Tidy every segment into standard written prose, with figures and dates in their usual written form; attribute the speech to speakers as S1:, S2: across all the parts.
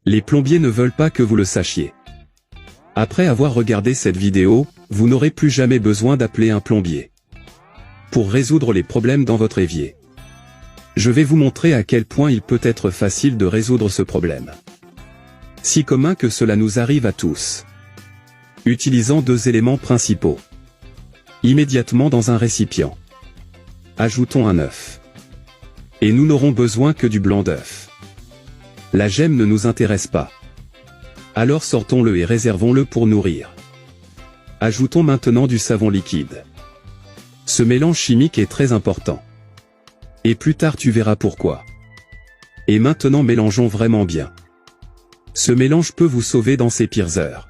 S1: Les plombiers ne veulent pas que vous le sachiez. Après avoir regardé cette vidéo, vous n'aurez plus jamais besoin d'appeler un plombier pour résoudre les problèmes dans votre évier. Je vais vous montrer à quel point il peut être facile de résoudre ce problème. Si commun que cela nous arrive à tous. Utilisant deux éléments principaux. Immédiatement dans un récipient. Ajoutons un œuf. Et nous n'aurons besoin que du blanc d'œuf. La gemme ne nous intéresse pas. Alors sortons-le et réservons-le pour nourrir. Ajoutons maintenant du savon liquide. Ce mélange chimique est très important. Et plus tard tu verras pourquoi. Et maintenant mélangeons vraiment bien. Ce mélange peut vous sauver dans ces pires heures.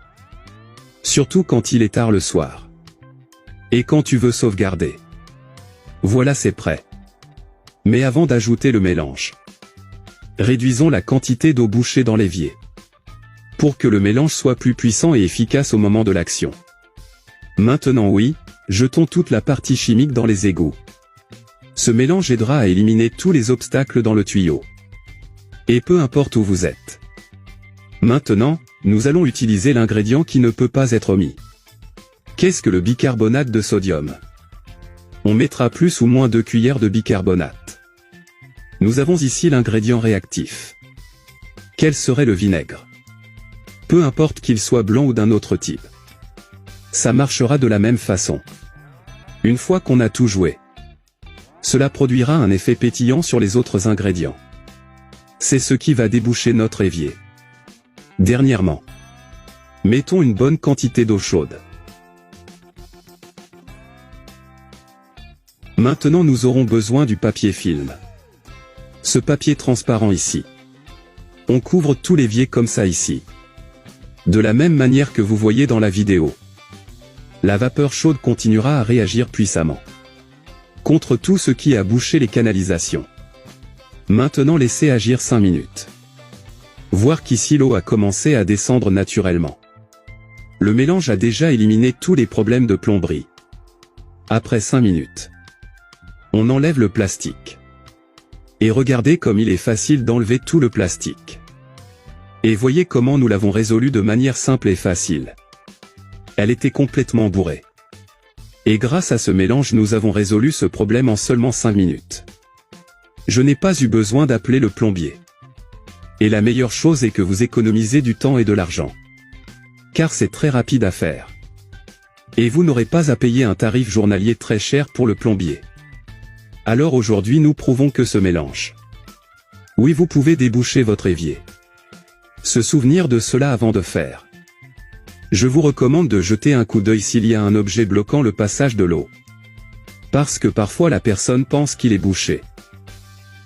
S1: Surtout quand il est tard le soir. Et quand tu veux sauvegarder. Voilà, c'est prêt. Mais avant d'ajouter le mélange, réduisons la quantité d'eau bouchée dans l'évier. Pour que le mélange soit plus puissant et efficace au moment de l'action. Maintenant oui, jetons toute la partie chimique dans les égouts. Ce mélange aidera à éliminer tous les obstacles dans le tuyau. Et peu importe où vous êtes. Maintenant, nous allons utiliser l'ingrédient qui ne peut pas être omis. Qu'est-ce que le bicarbonate de sodium? On mettra plus ou moins 2 cuillères de bicarbonate. Nous avons ici l'ingrédient réactif. Quel serait le vinaigre? Peu importe qu'il soit blanc ou d'un autre type. Ça marchera de la même façon. Une fois qu'on a tout joué, cela produira un effet pétillant sur les autres ingrédients. C'est ce qui va déboucher notre évier. Dernièrement, mettons une bonne quantité d'eau chaude. Maintenant nous aurons besoin du papier film. Ce papier transparent ici. On couvre tout l'évier comme ça ici. De la même manière que vous voyez dans la vidéo. La vapeur chaude continuera à réagir puissamment contre tout ce qui a bouché les canalisations. Maintenant laissez agir 5 minutes. Voir qu'ici l'eau a commencé à descendre naturellement. Le mélange a déjà éliminé tous les problèmes de plomberie. Après 5 minutes, on enlève le plastique. Et regardez comme il est facile d'enlever tout le plastique. Et voyez comment nous l'avons résolu de manière simple et facile. Elle était complètement bourrée. Et grâce à ce mélange nous avons résolu ce problème en seulement 5 minutes. Je n'ai pas eu besoin d'appeler le plombier. Et la meilleure chose est que vous économisez du temps et de l'argent. Car c'est très rapide à faire. Et vous n'aurez pas à payer un tarif journalier très cher pour le plombier. Alors aujourd'hui nous prouvons que ce mélange. Oui, vous pouvez déboucher votre évier. Se souvenir de cela avant de faire. Je vous recommande de jeter un coup d'œil s'il y a un objet bloquant le passage de l'eau. Parce que parfois la personne pense qu'il est bouché.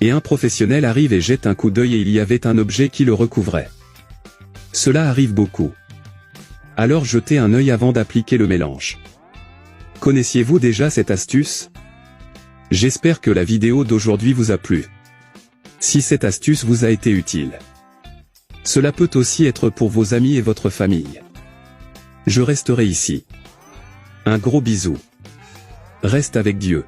S1: Et un professionnel arrive et jette un coup d'œil et il y avait un objet qui le recouvrait. Cela arrive beaucoup. Alors jetez un œil avant d'appliquer le mélange. Connaissiez-vous déjà cette astuce? J'espère que la vidéo d'aujourd'hui vous a plu. Si cette astuce vous a été utile, cela peut aussi être pour vos amis et votre famille. Je resterai ici. Un gros bisou. Reste avec Dieu.